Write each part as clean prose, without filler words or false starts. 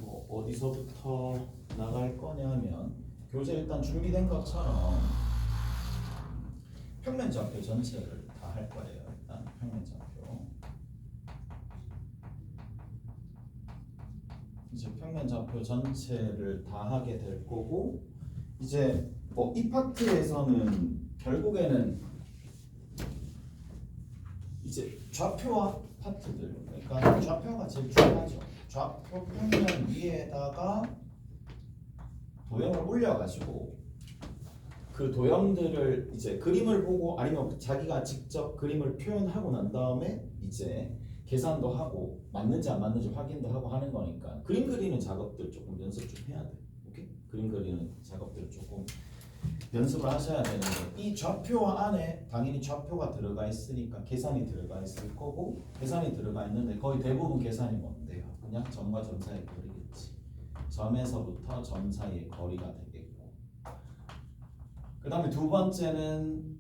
뭐 어디서부터 나갈 거냐 하면 교재 일단 준비된 것처럼 평면 좌표 전체를 다 할 거예요. 일단 평면 좌표. 이제 평면 좌표 전체를 다 하게 될 거고, 이제 뭐 이 파트에서는 결국에는 이제 좌표와 파트들, 그러니까 좌표가 제일 중요하죠. 좌표 평면 위에다가 도형을 올려가지고 그 도형들을 이제 그림을 보고 아니면 자기가 직접 그림을 표현하고 난 다음에 이제 계산도 하고 맞는지 안 맞는지 확인도 하고 하는 거니까 그림 그리는 작업들 조금 연습 좀 해야 돼. 오케이? 그림 그리는 작업들 조금 연습을 하셔야 되는데, 이 좌표 안에 당연히 좌표가 들어가 있으니까 계산이 들어가 있을 거고, 계산이 들어가 있는데 거의 대부분 계산이 뭔데요? 그냥 점과 점 사이의 거리겠지. 점에서부터 점 사이의 거리가 되겠고, 그 다음에 두 번째는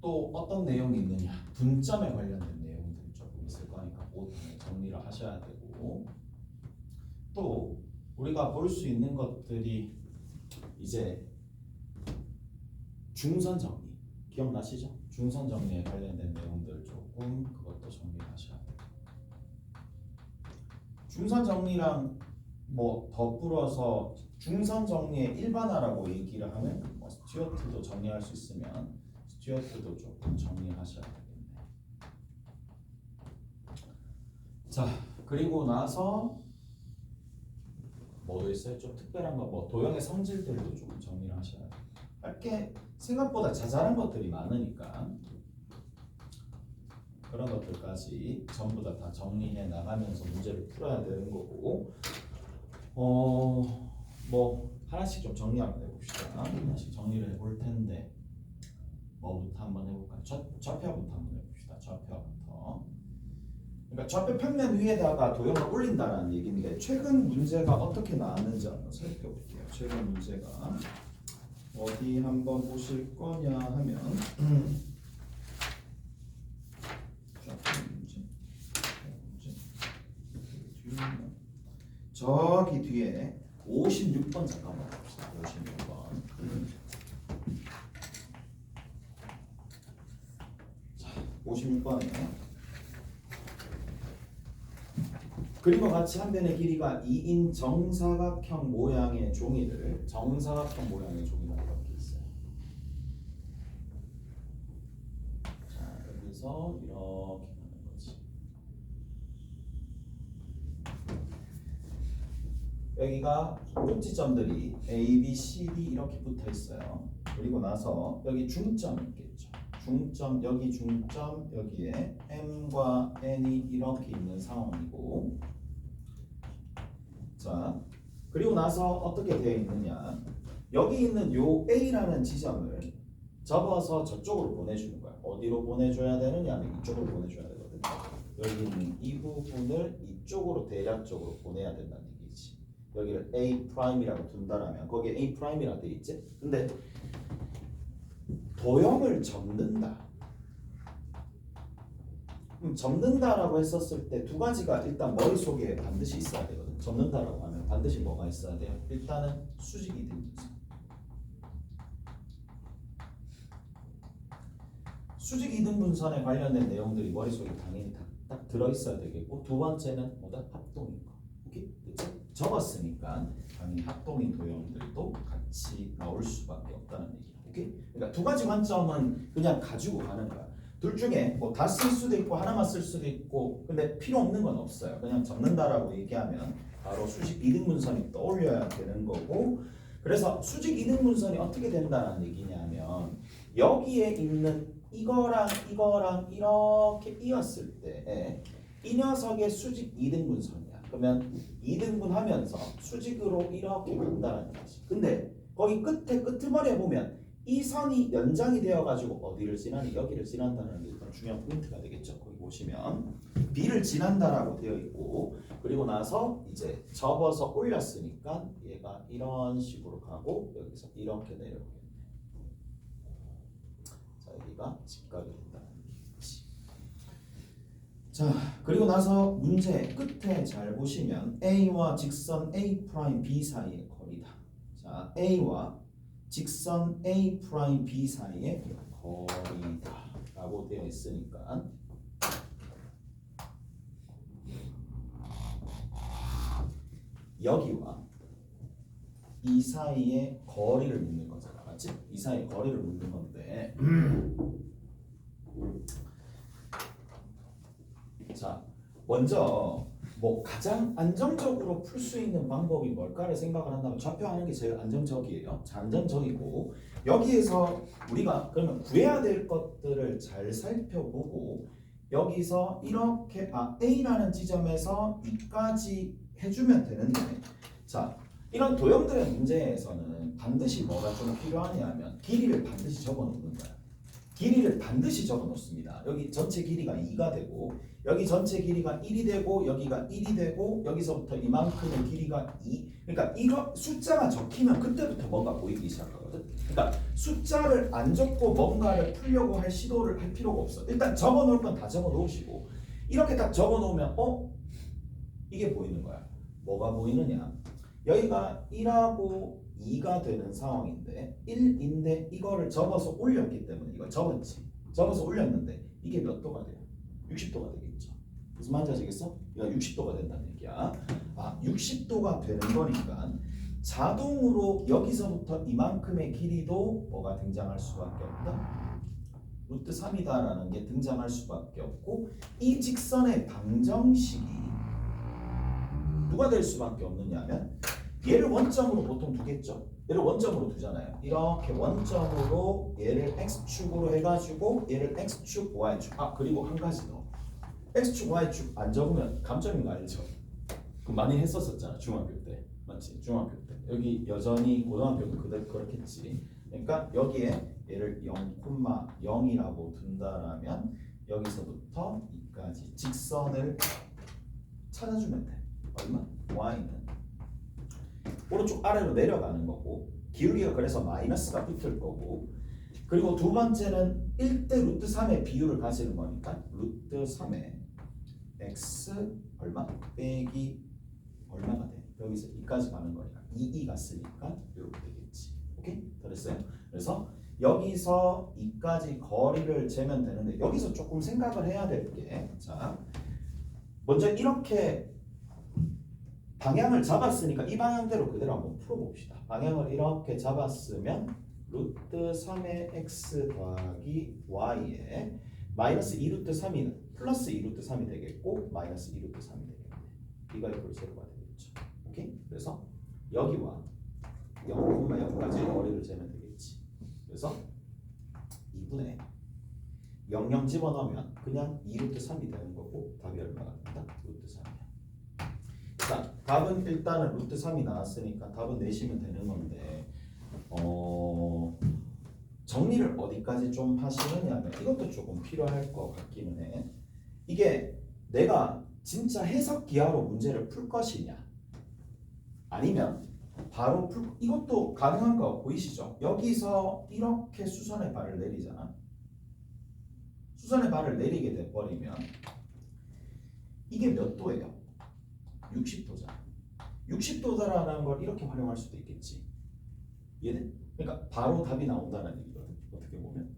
또 어떤 내용이 있느냐, 분점에 관련된 내용들이 조금 있을 거니까 꼭 정리를 하셔야 되고, 또 우리가 볼 수 있는 것들이 이제 중선 정리 기억나시죠? 중선 정리에 관련된 내용들 조금 그것도 정리하셔야 돼요. 중선 정리랑 뭐 더불어서 중선 정리의 일반화라고 얘기를 하면 뭐 스튜어트도 정리할 수 있으면 스튜어트도 조금 정리하셔야 되겠네. 자, 그리고 나서 뭐도 있어요? 좀 특별한 거, 뭐 도형의 성질들도 조금 정리를 하셔야 돼요. 할게 생각보다 자잘한 것들이 많으니까 그런 것들까지 전부 다 정리해 나가면서 문제를 풀어야 되는 거고, 뭐 하나씩 좀 정리 한번 해봅시다. 하나씩 정리를 해볼 텐데 뭐부터 한번 해볼까요? 좌표부터 한번 해봅시다. 좌표부터. 그러니까 좌표 평면 위에다가 도형을 올린다는 얘기인데, 최근 문제가 어떻게 나왔는지 한번 살펴볼게요. 최근 문제가 어디 한번 보실 거냐 하면 저기 뒤에 56번 잠깐만 봅시다. 56번. 자, 56번에 그림과 같이 한 변의 길이가 2인 정사각형 모양의 종이를 정사각형 모양의 종이라고 이렇게 있어요. 자, 여기서 이렇게 가는 거지. 여기가 꼭지점들이 A, B, C, D 이렇게 붙어 있어요. 그리고 나서 여기 중점이 있겠죠. 중점, 여기 중점, 여기에 M과 N이 이렇게 있는 상황이고, 자, 그리고 나서 어떻게 되어 있느냐, 여기 있는 요 A라는 지점을 접어서 저쪽으로 보내주는 거야. 어디로 보내줘야 되느냐면 이쪽으로 보내줘야 되거든. 여기 있는 이 부분을 이쪽으로 대략적으로 보내야 된다는 얘기지. 여기를 A'이라고 둔다라면 거기에 A'이라 돼 있지. 근데 도형을 접는다. 접는다라고 했었을 때 두 가지가 일단 머릿속에 반드시 있어야 되거든. 접는다라고 하면 반드시 뭐가 있어야 돼요? 일단은 수직 이등분선. 수직 이등분선에 관련된 내용들이 머릿속에 당연히 딱 들어있어야 되겠고, 두 번째는 뭐다? 합동인 거. 오케이? 그치? 접었으니까 당연히 합동인 도형들도 같이 나올 수밖에 없다는 얘기야. 오케이? 그러니까 두 가지 관점은 그냥 가지고 가는 거야. 둘 중에 뭐 다 쓸 수도 있고 하나만 쓸 수도 있고, 근데 필요 없는 건 없어요. 그냥 접는다라고 얘기하면 바로 수직 이등분선이 떠올려야 되는 거고, 그래서 수직 이등분선이 어떻게 된다는 얘기냐면 여기에 있는 이거랑 이렇게 이었을 때 이 녀석의 수직 이등분선이야. 그러면 이등분하면서 수직으로 이렇게 간다는 거지. 근데 거기 끝에 끄트머리에 보면 이 선이 연장이 되어가지고 어디를 지나니? 여기를 지난다는 게 일단 중요한 포인트가 되겠죠. 거기 보시면 B를 지난다라고 되어 있고, 그리고 나서 이제 접어서 올렸으니까 얘가 이런 식으로 가고 여기서 이렇게 내려오겠네. 자, 여기가 직각이 된다는 얘기지. 자, 그리고 나서 문제 끝에 잘 보시면 A와 직선 A 프라임 B 사이의 거리다. 자, A와 직선 A 프라임 B 사이의 거리다라고 되어 있으니까 여기와 이 사이의 거리를 묻는 거잖아, 맞지? 이 사이의 거리를 묻는 건데. 자, 먼저 뭐 가장 안정적으로 풀 수 있는 방법이 뭘까를 생각을 한다면 좌표하는 게 제일 안정적이에요. 자, 안정적이고 여기에서 우리가 그러면 구해야 될 것들을 잘 살펴보고 여기서 이렇게 A라는 지점에서 E까지 해주면 되는데, 자, 이런 도형들의 문제에서는 반드시 뭐가 좀 필요하냐면 길이를 반드시 적어 놓는 거야. 길이를 반드시 적어 놓습니다. 여기 전체 길이가 2가 되고 여기 전체 길이가 1이 되고 여기가 1이 되고 여기서부터 이만큼의 길이가 2. 그러니까 이거 숫자가 적히면 그때부터 뭔가 보이기 시작하거든. 그러니까 숫자를 안 적고 뭔가를 풀려고 할 시도를 할 필요가 없어. 일단 적어 놓을 건 다 적어 놓으시고 이렇게 딱 적어 놓으면 이게 보이는 거야. 뭐가 보이느냐? 여기가 1하고 2가 되는 상황인데 1인데 이거를 접어서 올렸기 때문에 이걸 접었지. 접어서 올렸는데 이게 몇 도가 돼요? 60도가 되겠죠. 무슨 말인지 아시겠어? 이거 60도가 된다는 얘기야. 60도가 되는 거니까 자동으로 여기서부터 이만큼의 길이도 뭐가 등장할 수밖에 없다. 루트 3이다라는 게 등장할 수밖에 없고 이 직선의 방정식이 누가 될 수밖에 없느냐면 얘를 원점으로 보통 두겠죠. 얘를 원점으로 두잖아요. 이렇게 원점으로 얘를 x축으로 해가지고 얘를 x축, y축. 그리고 한 가지 더. x축, y축 안 적으면 감점인 거 알죠? 그 많이 했었잖아 중학교 때. 맞지? 중학교 때. 여기 여전히 고등학교도 그대로 그렇겠지. 그러니까 여기에 얘를 0,0이라고 둔다라면 여기서부터 여기까지 직선을 찾아주면 돼. 얼마? y는 오른쪽 아래로 내려가는 거고 기울기가 그래서 마이너스가 붙을 거고 그리고 두 번째는 1대 루트 3의 비율을 가지는 거니까 루트 3의 x 얼마? 빼기 얼마가 돼? 여기서 2까지 가는 거니까 2 갔으니까 이렇게 되겠지. 오케이? 됐어요? 그래서 여기서 2까지 거리를 재면 되는데 여기서 조금 생각을 해야 될 게 자, 먼저 이렇게 방향을 잡았으니까 이 방향대로 그대로 한번 풀어봅시다. 방향을 이렇게 잡았으면 루트 3의 x 더하기 y에 마이너스 2루트 3이 플러스 2루트 3이 되겠고 마이너스 2루트 3이 되겠네. 이거 이걸 제로가 되겠죠. 오케이? 그래서 여기와 0,0까지 거리를 재면 되겠지. 그래서 2분의 00 집어넣으면 그냥 2루트 3이 되는 거고 답이 얼마가 된다? 루트 3이야. 자, 답은 일단은 루트 3이 나왔으니까 답은 내시면 되는 건데 정리를 어디까지 좀 하시느냐면 이것도 조금 필요할 것 같기는 해. 이게 내가 진짜 해석 기하로 문제를 풀 것이냐 아니면 바로 이것도 가능한 거 보이시죠? 여기서 이렇게 수선의 발을 내리잖아. 수선의 발을 내리게 돼버리면 이게 몇 도예요? 60도잖아. 60도다라는 걸 이렇게 활용할 수도 있겠지. 얘는 그러니까 바로 답이 나온다는 얘기거든. 어떻게 보면.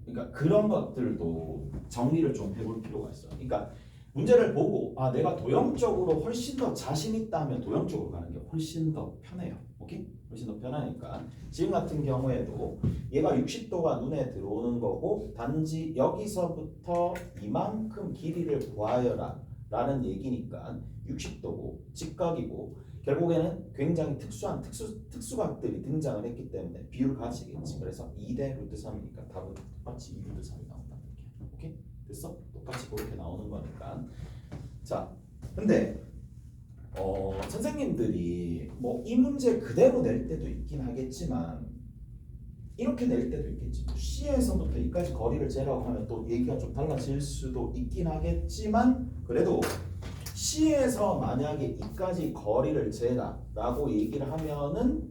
그러니까 그런 것들도 정리를 좀 해볼 필요가 있어. 그러니까 문제를 보고 내가 도형적으로 훨씬 더 자신 있다 하면 도형적으로 가는 게 훨씬 더 편해요. 오케이? 훨씬 더 편하니까 지금 같은 경우에도 얘가 60도가 눈에 들어오는 거고 단지 여기서부터 이만큼 길이를 구하여라 라는 얘기니까 60도고 직각이고 결국에는 굉장히 특수한 특수각들이 등장을 했기 때문에 비율을 가지겠지. 그래서 2대 루트 3이니까 답은 똑같이 2 루트 3이 나온다는 얘기야. 오케이? 됐어? 똑같이 그렇게 나오는 거니까. 자, 근데 선생님들이 뭐 이 문제 그대로 낼 때도 있긴 하겠지만 이렇게 낼 때도 있겠지. C에서부터 E까지 거리를 재라고 하면 또 얘기가 좀 달라질 수도 있긴 하겠지만 그래도 C에서 만약에 E까지 거리를 재라라고 얘기를 하면은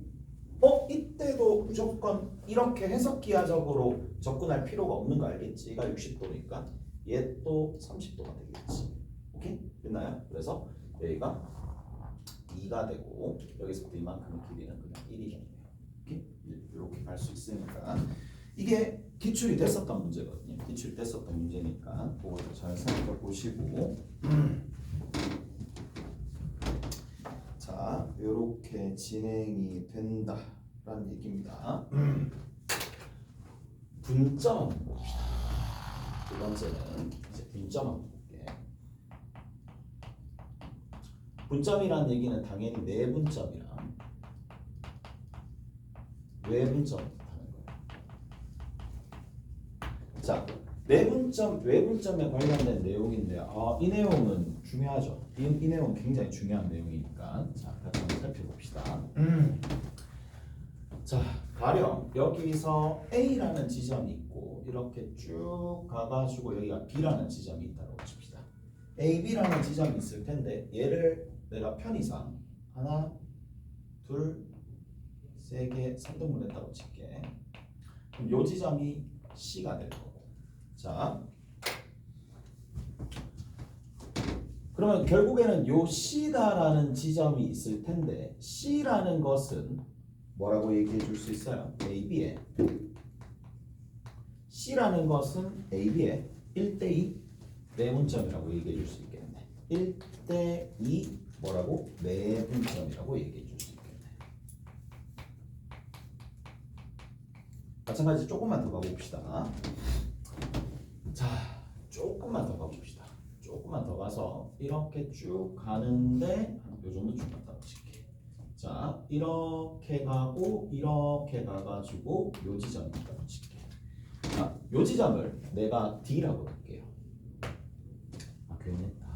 이때도 무조건 이렇게 해석기하적으로 접근할 필요가 없는 거 알겠지? 얘가 60도니까 얘 또 30도가 되겠지. 오케이? 됐나요? 그래서 여기가 2가 되고 여기서부터 이만큼의 길이는 그냥 1이 되네요. 오케이? 이렇게 갈 수 있으니까 이게 기출이 됐었던 문제거든요. 기출이 됐었던 문제니까 그것도 잘 생각해 보시고 자, 이렇게 진행이 된다라는 얘기입니다. 분점 한번 봅시다. 두 번째는 이제 분점 한번 볼게. 분점이라는 얘기는 당연히 내분점이랑 외분점 하는 거예요. 자, 내분점, 외분점에 관련된 내용인데 이 내용은 중요하죠. 이 내용은 굉장히 중요한 내용이니까 자, 같이 한번 살펴봅시다. 자, 가령 여기서 A라는 지점이 있고 이렇게 쭉 가가지고 여기가 B라는 지점이 있다고 칩시다. A, B라는 지점이 있을 텐데 얘를 내가 편의상 하나, 둘, 세 개, 3등분 했다고 칠게. 그럼 이 지점이 C가 될 거고. 자, 그러면 결국에는 요 C다라는 지점이 있을 텐데 C라는 것은 뭐라고 얘기해 줄 수 있어요? AB의 C라는 것은 AB의 1대2 내분점이라고 얘기해 줄 수 있겠네. 1대2 뭐라고? 내분점이라고 얘기해 줄 수 있겠네. 마찬가지 조금만 더 가봅시다. 자, 조금만 더 가봅시다. 조금만 더 가서 이렇게 쭉 가는데 요 정도쯤 갔다 오실게. 자, 이렇게 가고 이렇게 가가지고 요 지점을 갖다 붙일게. 자, 요 지점을 내가 D라고 할게요. 괜히 했다.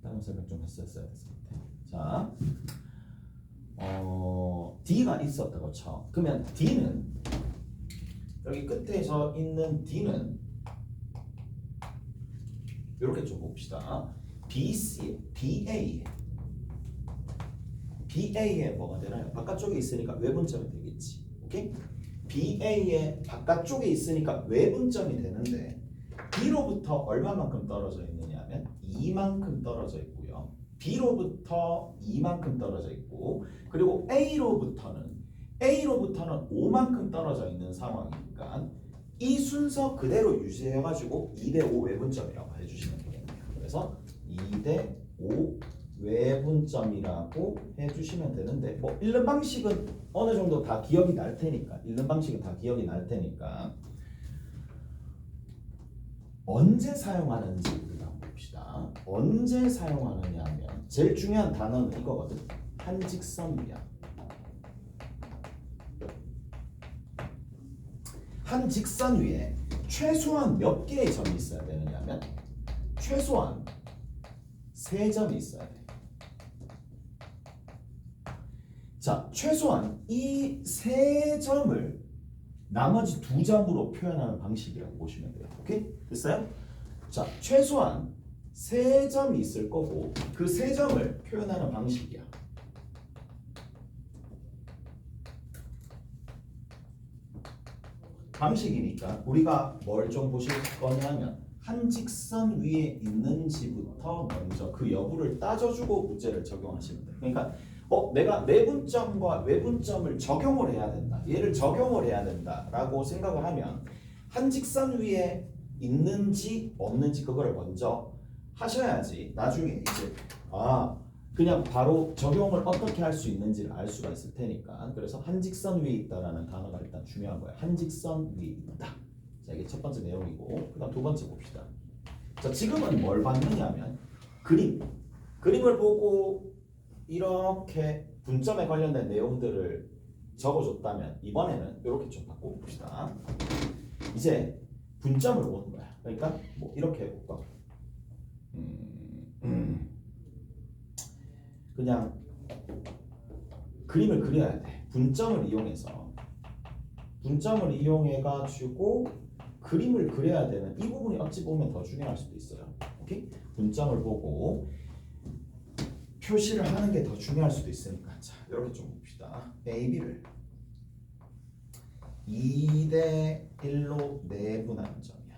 다른 설명 좀 했었어야 됐을 때. 자, D가 있었다고 쳐. 그러면 D는 여기 끝에 서 있는 D는 이렇게 좀 봅시다. BC, BA에 뭐가 되나요? 바깥쪽에 있으니까 외분점이 되겠지. 오케이? BA의 바깥쪽에 있으니까 외분점이 되는데 B로부터 얼마만큼 떨어져 있느냐면 이만큼 떨어져 있고요. B로부터 이만큼 떨어져 있고 그리고 A로부터는 5만큼 떨어져 있는 상황이니까 이 순서 그대로 유지해가지고 2대5 외분점이라고 해주시면 되겠네요. 그래서 2대5 외분점이라고 해주시면 되는데 뭐 읽는 방식은 어느 정도 다 기억이 날 테니까 언제 사용하는지 우리가 한번 봅시다. 언제 사용하느냐 하면 제일 중요한 단어는 이거거든. 한 직선 위야. 한 직선 위에 최소한 몇 개의 점이 있어야 되느냐면 최소한 3점이 있어야 돼. 자, 최소한 이 3점을 나머지 2점으로 표현하는 방식이라고 보시면 돼요. 오케이? 됐어요? 자, 최소한 3점이 있을 거고 그 3점을 표현하는 방식이야. 방식이니까 우리가 뭘 좀 보실 거냐면 한 직선 위에 있는지부터 먼저 그 여부를 따져주고 문제를 적용하시면 돼요. 그러니까 내가 내분점과 외분점을 적용을 해야 된다. 얘를 적용을 해야 된다라고 생각을 하면 한 직선 위에 있는지 없는지 그거를 먼저 하셔야지 나중에 이제 그냥 바로 적용을 어떻게 할 수 있는지를 알 수가 있을 테니까. 그래서 한 직선 위에 있다라는 단어가 일단 중요한 거예요. 한 직선 위에 있다. 자, 이게 첫 번째 내용이고 그다음 두 번째 봅시다. 자, 지금은 뭘 봤느냐면 그림을 보고 이렇게 분점에 관련된 내용들을 적어줬다면 이번에는 이렇게 좀 바꿔봅시다. 이제 분점을 보는 거야. 그러니까 뭐 이렇게 해볼까? 그냥 그림을 그려야 돼. 분점을 이용해 가지고 그림을 그려야 되는 이 부분이 어찌 보면 더 중요할 수도 있어요. 오케이? 분점을 보고 표시를 하는 게 더 중요할 수도 있으니까 자, 이렇게 좀 봅시다. AB를 2대1로 내분하는 점이야.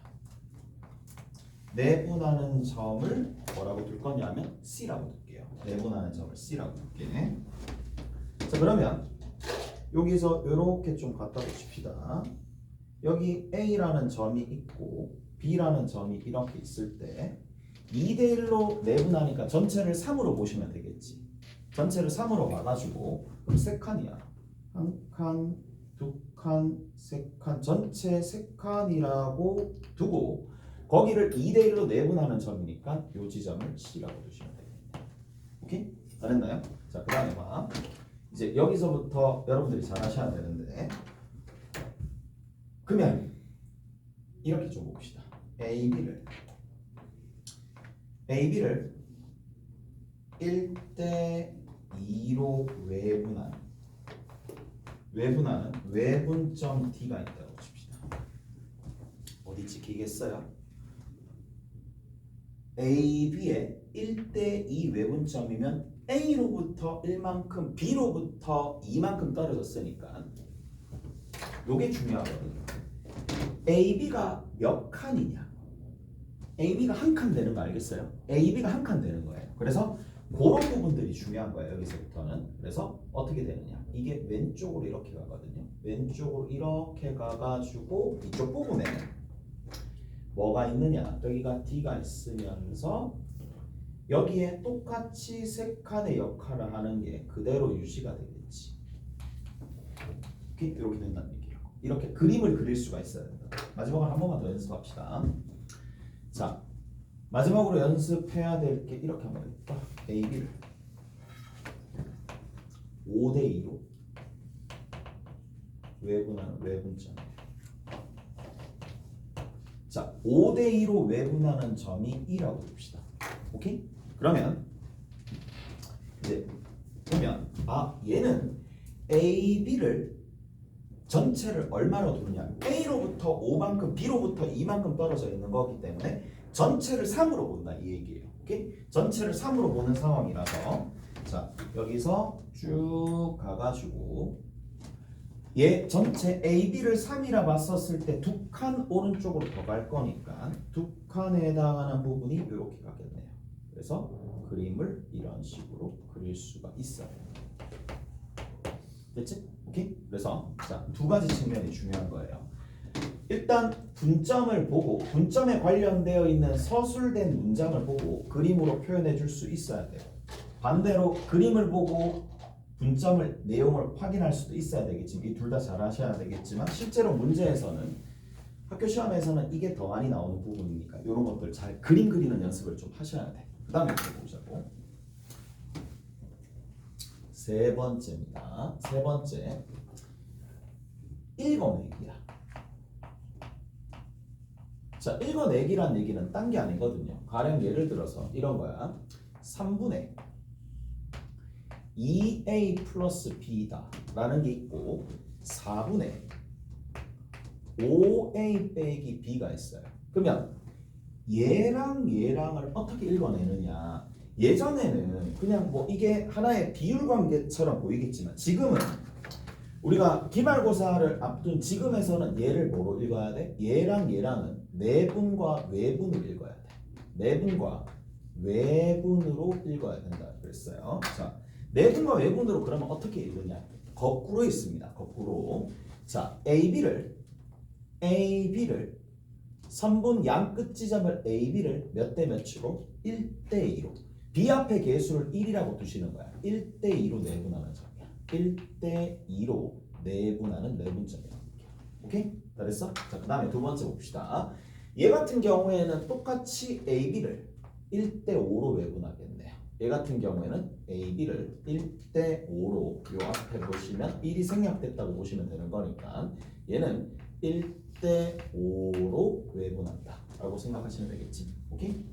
내분하는 점을 뭐라고 둘 거냐면 C라고 둘게요. 내분하는 점을 C라고 둘게. 자, 그러면 여기서 이렇게 좀 갖다 붙입시다. 여기 A라는 점이 있고 B라는 점이 이렇게 있을 때 2대1로 내분하니까 전체를 3으로 보시면 되겠지. 전체를 3으로 봐가지고 그럼 3칸이야. 1칸, 2칸, 3칸, 전체 3칸이라고 두고 거기를 2대1로 내분하는 점이니까 이 지점을 C라고 두시면 되겠네. 오케이? 알았나요? 자, 그 다음에 봐. 이제 여기서부터 여러분들이 잘 하셔야 되는데 그러면 이렇게 좀 봅시다. AB를 1대2로 외분하는 외분점 D가 있다고 칩시다. 어디 찍히겠어요? AB의 1대2 외분점이면 A로부터 1만큼 B로부터 2만큼 떨어졌으니까 요게 중요하거든요. AB가 몇 칸이냐? AB가 한 칸 되는 거 알겠어요? AB가 한 칸 되는 거예요. 그래서 그런 부분들이 중요한 거예요. 여기서부터는. 그래서 어떻게 되느냐? 이게 왼쪽으로 이렇게 가거든요. 왼쪽으로 이렇게 가가지고 이쪽 부분에 뭐가 있느냐? 여기가 D가 있으면서 여기에 똑같이 세 칸의 역할을 하는 게 그대로 유지가 되겠지. 이렇게 된다는 얘기예요. 이렇게 그림을 그릴 수가 있어야 된다. 마지막으로 한 번만 더 연습합시다. 자, 마지막으로 연습해야 될 게 이렇게 한번 해볼까? AB를 5대2로 외분하는 외분점. 자, 5대2로 외분하는 점이 2라고 봅시다. 오케이? 그러면 이제 보면 얘는 AB를 전체를 얼마로 두느냐? A로부터 5만큼, B로부터 2만큼 떨어져 있는 거기 때문에 전체를 3으로 본다 이 얘기예요. 오케이? 전체를 3으로 보는 상황이라서 자, 여기서 쭉 가가지고 얘 전체 AB를 3이라 봤었을 때 두 칸 오른쪽으로 더 갈 거니까 두 칸에 해당하는 부분이 이렇게 가겠네요. 그래서 그림을 이런 식으로 그릴 수가 있어요. 됐지? 오케이? 그래서 자, 두 가지 측면이 중요한 거예요. 일단 분점을 보고 분점에 관련되어 있는 서술된 문장을 보고 그림으로 표현해 줄 수 있어야 돼요. 반대로 그림을 보고 분점을 내용을 확인할 수도 있어야 되겠지만 이 둘 다 잘 하셔야 되겠지만 실제로 문제에서는 학교 시험에서는 이게 더 많이 나오는 부분이니까 이런 것들 잘 그림 그리는 연습을 좀 하셔야 돼. 그 다음에 보자고. 세 번째입니다. 세 번째 읽어내기야. 자, 읽어내기란 얘기는 딴 게 아니거든요. 가령 예를 들어서 이런 거야. 3분의 2a 플러스 b다 라는 게 있고 4분의 5a 빼기 b가 있어요. 그러면 얘랑 얘랑을 어떻게 읽어내느냐. 예전에는 그냥 뭐 이게 하나의 비율 관계처럼 보이겠지만 지금은 우리가 기말고사를 앞둔 지금에서는 얘를 뭐로 읽어야 돼? 얘랑 얘랑은 내분과 외분을 읽어야 돼. 내분과 외분으로 읽어야 된다 그랬어요. 자, 내분과 외분으로 그러면 어떻게 읽느냐? 거꾸로 있습니다. 거꾸로. 자, AB를 선분 양 끝 지점을 AB를 몇 대 몇으로? 1대2로. B 앞에 개수를 1이라고 두시는 거야. 1대2로 내분하는 점이야. 1대2로 내분하는 내분점이야. 오케이? 잘했어? 자, 그 다음에 두 번째 봅시다. 얘 같은 경우에는 똑같이 AB를 1대5로 외분하겠네요. 얘 같은 경우에는 AB를 1대5로 요 앞에 보시면 1이 생략됐다고 보시면 되는 거니까 얘는 1대5로 외분한다 라고 생각하시면 되겠지. 오케이?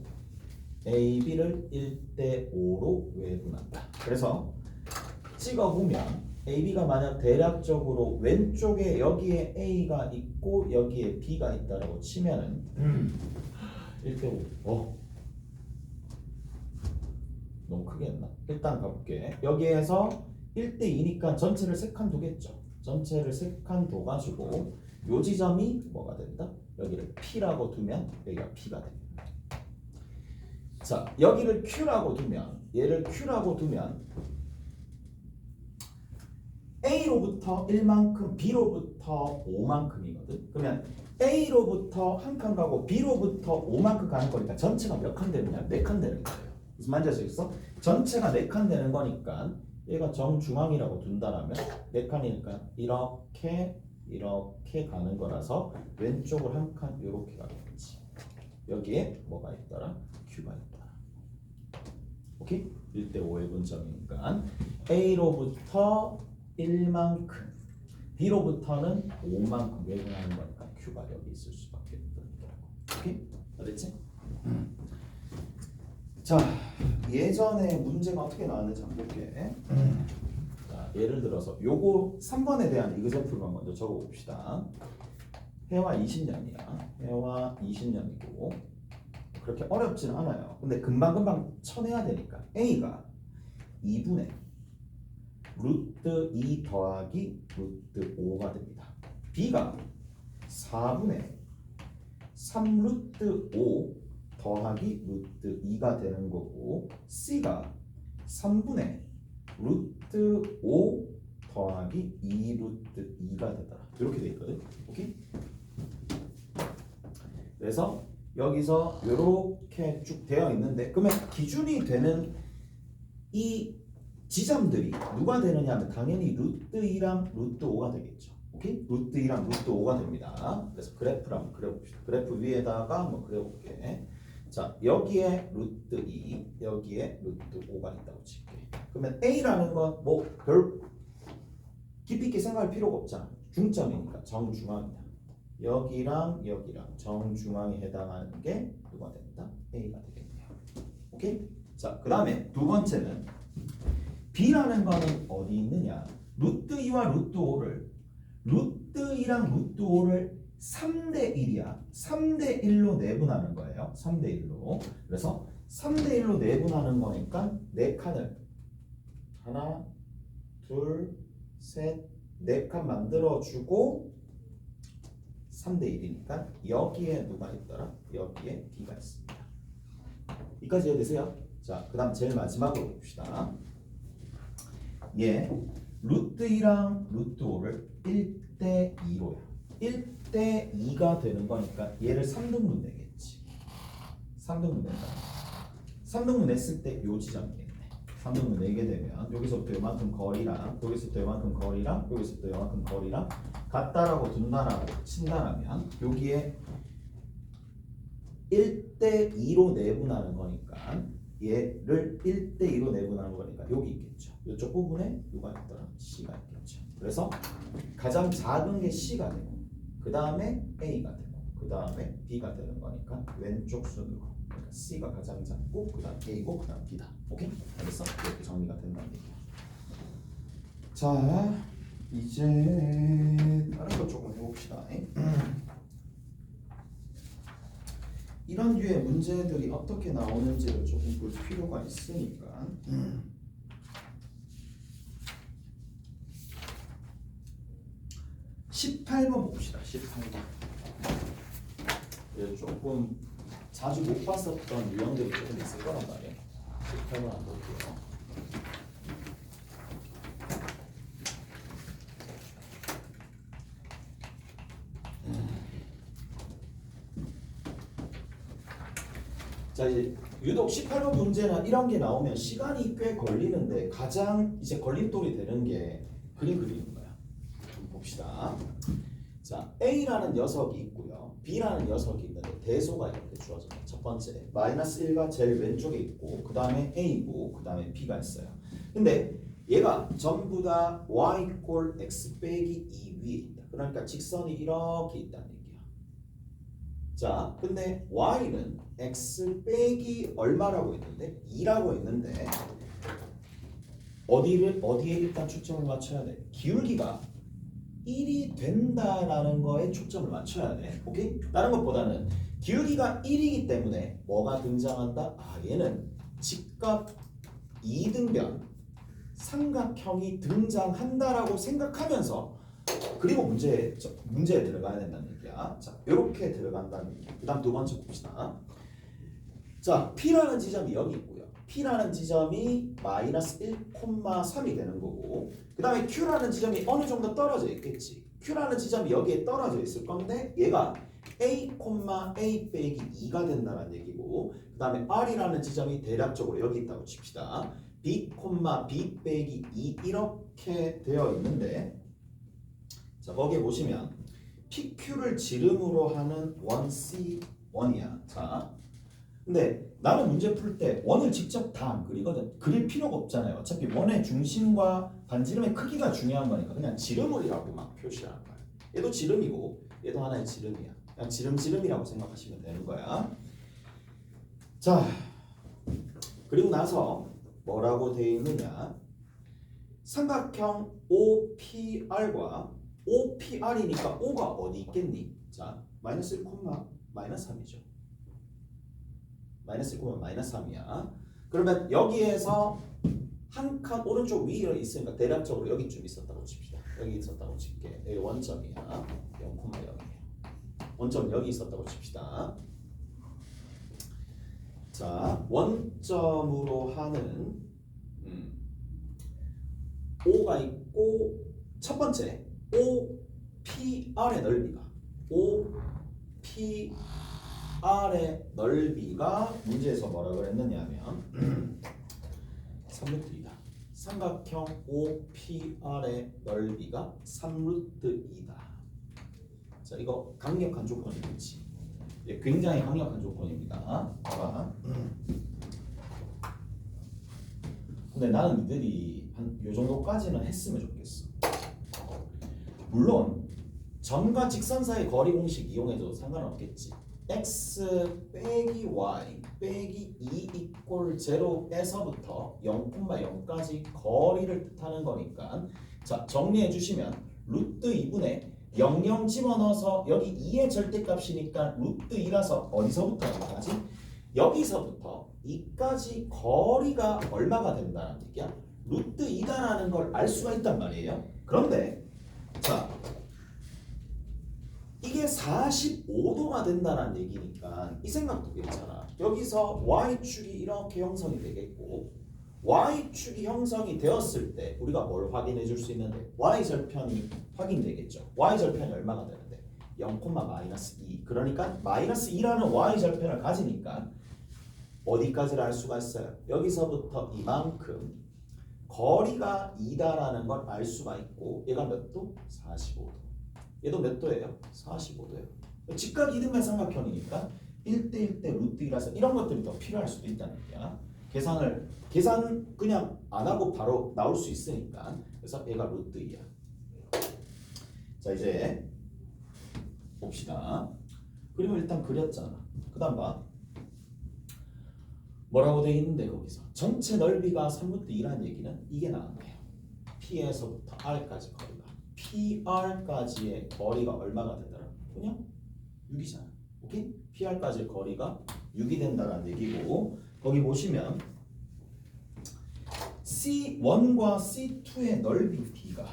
AB를 1대5로 외분한다. 그래서 찍어보면 AB가 만약 대략적으로 왼쪽에 여기에 A가 있고 여기에 B가 있다라고 치면은 1대5 너무 크게 했나? 일단 가볼게. 여기에서 1대2니까 전체를 3칸 두겠죠. 전체를 3칸 둬가지고 요 지점이 뭐가 된다? 여기를 P라고 두면 여기가 P가 됩니다. 자, 여기를 Q라고 두면 얘를 Q라고 두면 A로부터 1만큼 B로부터 5만큼이거든. 그러면 A로부터 한 칸 가고 B로부터 5만큼 가는 거니까 전체가 몇 칸 되느냐? 4칸 되는 거예요. 무슨 말인지 알 수 있어? 전체가 4칸 되는 거니까 얘가 정중앙이라고 둔다라면 4칸이니까 이렇게 가는 거라서 왼쪽으로 한 칸 이렇게 가겠지. 여기에 뭐가 있더라? Q가 있더라. 오케이? 1대 5의 분점이니까 A로부터 1만큼 B로부터는 5만큼 외분하는 거니까 Q가 여기 있을 수밖에 없다는 거라고. 오케이? 알겠지? 자, 예전에 문제가 어떻게 나왔는지 한번 볼게. 자, 예를 들어서 요거 3번에 대한 이그제플만 먼저 적어봅시다. 해와 20년이야. 해와 20년이고 그렇게 어렵지는 않아요. 근데 금방금방 쳐내야 되니까 A가 2분의 루트 2 더하기 루트 5가 됩니다. B가 4분의 3 루트 5 더하기 루트 2가 되는 거고 C가 3분의 루트 5 더하기 2 루트 2가 되더라. 이렇게 돼 있거든. 오케이? 그래서 여기서 이렇게 쭉 되어 있는데 그러면 기준이 되는 이 지점들이 누가 되느냐 하면 당연히 루트 2랑 루트 5가 되겠죠. 오케이? 루트 2랑 루트 5가 됩니다. 그래서 그래프를 한번 그려봅시다. 그래프 위에다가 한번 그려볼게. 자, 여기에 루트 2, 여기에 루트 5가 있다고 칠게. 그러면 A라는 건 뭐 별 깊이 있게 생각할 필요가 없잖아. 중점이니까 정중앙이야. 여기랑 여기랑 정중앙에 해당하는 게 누가 된다? A가 되겠네요. 오케이? 자, 그 다음에 두 번째는 B라는 거는 어디 있느냐? 루트 2와 루트 5를 루트 2랑 루트 5를 3대 1이야. 3대 1로 내분하는 거예요. 3대 1로. 그래서 3대 1로 내분하는 거니까 4칸을 하나, 둘, 셋, 4칸 만들어주고 3대 1이니까 여기에 누가 있더라? 여기에 B가 있습니다. 여기까지 이해되세요? 자, 그 다음 제일 마지막으로 봅시다. 얘 루트 2랑 루트 5를 1대 2로야. 1대 2가 되는 거니까 얘를 3등분 내겠지. 3등분 낸다. 3등분 냈을 때 요 지점이겠네. 3등분 내게 되면 여기서부터 요만큼 거리랑 여기서부터 요만큼 거리랑 여기서부터 요만큼 거리랑 같다라고 둔다라고 친다라면 여기에 1대 2로 내분하는 거니까 얘를 1대 2로 내분하는 거니까 여기 있겠죠. 이쪽 부분에 누가 있더라? C가 있겠죠. 그래서 가장 작은 게 C가 되고 그 다음에 A가 되고 그 다음에 B가 되는 거니까 왼쪽 순으로 그러니까 C가 가장 작고 그 다음 A고 그 다음 B다. 오케이? 알겠어? 이렇게 정리가 된다는 얘기야. 자, 이제 다른 거 조금 해봅시다. 이런 류의 문제들이 어떻게 나오는지를 조금 볼 필요가 있으니까 18번 봅시다. 18번. 조금 자주 못 봤었던 유형들이 조금 있을 거란 말이에요. 18번 한번 볼게요. 자, 이제 유독 18번 문제나 이런 게 나오면 시간이 꽤 걸리는데 가장 이제 걸림돌이 되는 게 그림 그리는 거야. 봅시다. 자, A라는 녀석이 있고요. B라는 녀석이 있는데 대소가 이렇게 주어져요. 첫 번째 마이너스 1가 제일 왼쪽에 있고 그 다음에 A고 그 다음에 B가 있어요. 근데 얘가 전부 다 Y 꼴 X 빼기 2 위에 있다. 그러니까 직선이 이렇게 있다는 얘기야. 자, 근데 Y는 X 빼기 얼마라고 했는데 2라고 했는데 어디에 일단 초점을 맞춰야 돼? 기울기가 1이 된다라는 거에 초점을 맞춰야 돼. 오케이? 다른 것보다는 기울기가 1이기 때문에 뭐가 등장한다? 아, 얘는 직각 2등변 삼각형이 등장한다라고 생각하면서 그리고 문제에 들어가야 된다는 얘기야. 자, 이렇게 들어간다는 얘기야. 그 다음 두 번째 봅시다. 자, P라는 지점이 여기 있고요. P라는 지점이 마이너스 1,3이 되는 거고, 그 다음에 Q라는 지점이 어느 정도 떨어져 있겠지. Q라는 지점이 여기에 떨어져 있을 건데 얘가 A, A 빼기 2가 된다는 얘기고, 그 다음에 R이라는 지점이 대략적으로 여기 있다고 칩시다. B, B 빼기 2 이렇게 되어 있는데, 자, 거기에 보시면 PQ를 지름으로 하는 1C1이야. 자, 근데 나는 문제 풀 때 원을 직접 다 안 그리거든. 그릴 필요가 없잖아요. 어차피 원의 중심과 반지름의 크기가 중요한 거니까 그냥 지름을이라고 막 표시하는 거야. 얘도 지름이고 얘도 하나의 지름이야. 그냥 지름이라고 생각하시면 되는 거야. 자, 그리고 나서 뭐라고 되어 있느냐? 삼각형 OPR과 OPR이니까 O가 어디 있겠니? 자, 마이너스 1, 마이너스 3이죠. 마이너스 1, 마이너스 3이야. 그러면 여기에서 한 칸 오른쪽 위에 있으니까 대략적으로 여기쯤 있었다고 칩시다. 여기 있었다고 칠게. 여기 원점이야. 0,0이에요. 원점 여기 있었다고 칩시다. 자, 원점으로 하는 O가 있고 첫 번째 OPR의 넓이가 OPR의 넓이가 문제에서 뭐라 그랬느냐면 3루트 2다. 삼각형 OPR의 넓이가 3루트 2다. 자, 이거 강력한 조건이겠지. 예, 굉장히 강력한 조건입니다. 봐봐. 근데 나는 니들이 한 요 정도까지는 했으면 좋겠어. 물론 점과 직선 사이 거리 공식 이용해도 상관없겠지. x 빼기 y 빼기 2 이꼴 0에서부터 0,0까지 거리를 뜻하는 거니까, 자, 정리해 주시면 루트 2분의 00 집어넣어서 여기 2의 절대값이니까 루트 2라서 어디서부터 어디까지? 여기서부터 2까지 거리가 얼마가 된다는 얘기야? 루트 2다라는 걸 알 수가 있단 말이에요. 그런데 자, 이게 45도가 된다는 얘기니까 이 생각도 괜찮아. 여기서 y축이 이렇게 형성이 되겠고, y축이 형성이 되었을 때 우리가 뭘 확인해 줄 수 있는데 y절편이 확인되겠죠. y절편이 얼마가 되는데 0,-2. 그러니까 마이너스 2라는 y절편을 가지니까 어디까지를 알 수가 있어요? 여기서부터 이만큼 거리가 2다라는 걸 알 수가 있고, 얘가 몇 도? 45도. 얘도 몇 도예요? 45도예요. 직각 이등변 삼각형이니까 1대 1대 루트 2라서 이런 것들이 더 필요할 수도 있다는 얘기야. 계산 그냥 안 하고 바로 나올 수 있으니까. 그래서 얘가 루트 2야. 자, 이제 봅시다. 그림을 일단 그렸잖아. 그 다음 봐. 뭐라고 돼 있는데 거기서 전체 넓이가 3루트 2라는 얘기는 이게 나왔네요. P에서부터 R까지 거리가, PR까지의 거리가 얼마가 되더라? 그냥 6이잖아. 오케이? PR까지의 거리가 6이 된다는 얘기고, 거기 보시면 C1과 C2의 넓이 B가,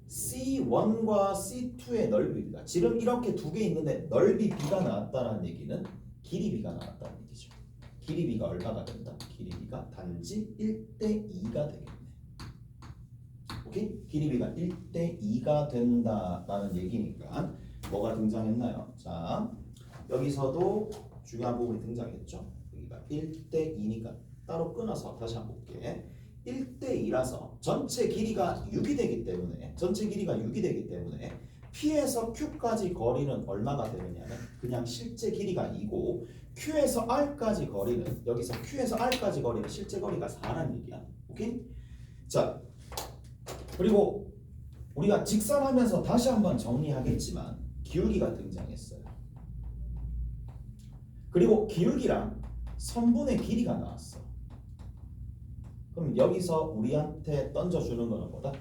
C1과 C2의 넓이 B가 지금 이렇게 두 개 있는데 넓이 B가 나왔다는 얘기는 길이 B가 나왔다는 얘기죠. 길이 B가 얼마가 된다? 길이 B가 단지 1대 2가 되겠네. 오케이? 길이 B가 1대 2가 된다라는 얘기니까 뭐가 등장했나요? 자, 여기서도 중요한 부분이 등장했죠. 여기가 1대 2니까 따로 끊어서 다시 한번 볼게. 1대 2라서 전체 길이가 6이 되기 때문에 P에서 Q까지 거리는 얼마가 되느냐면 그냥 실제 길이가 2고, Q에서 R까지 거리는, 여기서 Q에서 R까지 거리는 실제 거리가 4라는 얘기야. 오케이? 자, 그리고 우리가 직선하면서 다시 한번 정리하겠지만 기울기가 등장했어요. 그리고 기울기랑 선분의 길이가 나왔어. 그럼 여기서 우리한테 던져주는 거는 뭐다?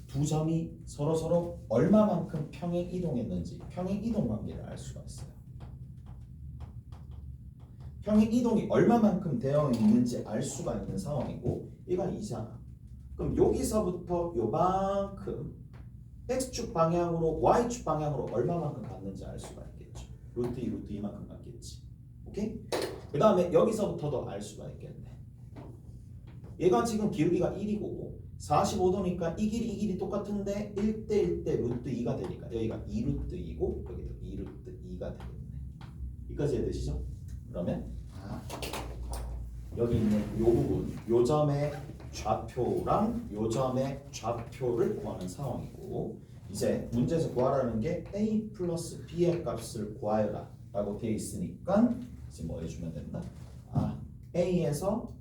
두 점이 서로 얼마만큼 평행 이동했는지 평행 이동 관계를 알 수가 있어요. 평행 이동이 얼마만큼 되어 있는지 알 수가 있는 상황이고, 얘가 2잖아. 그럼 여기서부터 요만큼 x축 방향으로 y축 방향으로 얼마만큼 갔는지 알 수가 있겠죠. 루트 2, 루트 2만큼 갔겠지. 오케이? 그 다음에 여기서부터도 알 수가 있겠네. 얘가 지금 기울기가 1이고 45도니까 이 길이 똑같은데 1대 1대 루트 2가 되니까 여기가 2루트 2고 여기도 2루트 2가 되겠네. 여기까지 이해되시죠? 그러면 여기 있는 요 부분, 요 점의 좌표랑 요 점의 좌표를 구하는 상황이고, 이제 문제에서 구하라는 게 a 플러스 b의 값을 구하여라 라고 되어 있으니까 이제 뭐 해주면 된다? a에서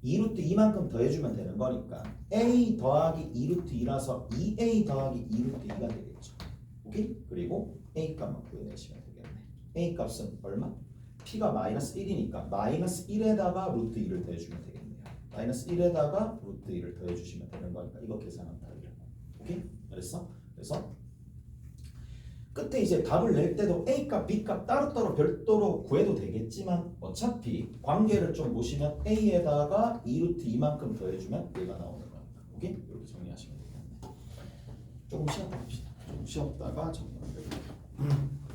2루트 2만큼 더해주면 되는 거니까 a 더하기 2루트 2라서 2a 더하기 2루트 2가 되겠죠. 오케이? 그리고 a 값만 구해내시면 되겠네. a 값은 얼마? p가 마이너스 1이니까 마이너스 1에다가 루트 2를 더해주면 되겠네요. 마이너스 1에다가 루트 2를 더해주시면 되는 거니까 이거 계산하면 다 되겠고. 오케이? 그랬어? 그래서 끝에 이제 답을 낼 때도 A값, B값 따로따로 별도로 구해도 되겠지만 어차피 관계를 좀 보시면 A에다가 2루트 2만큼 더해주면 얘가 나오는 겁니다. 오케이? 이렇게 정리하시면 되겠네. 조금 쉬었다 봅시다. 좀 쉬었다가 정리하면 되겠네요.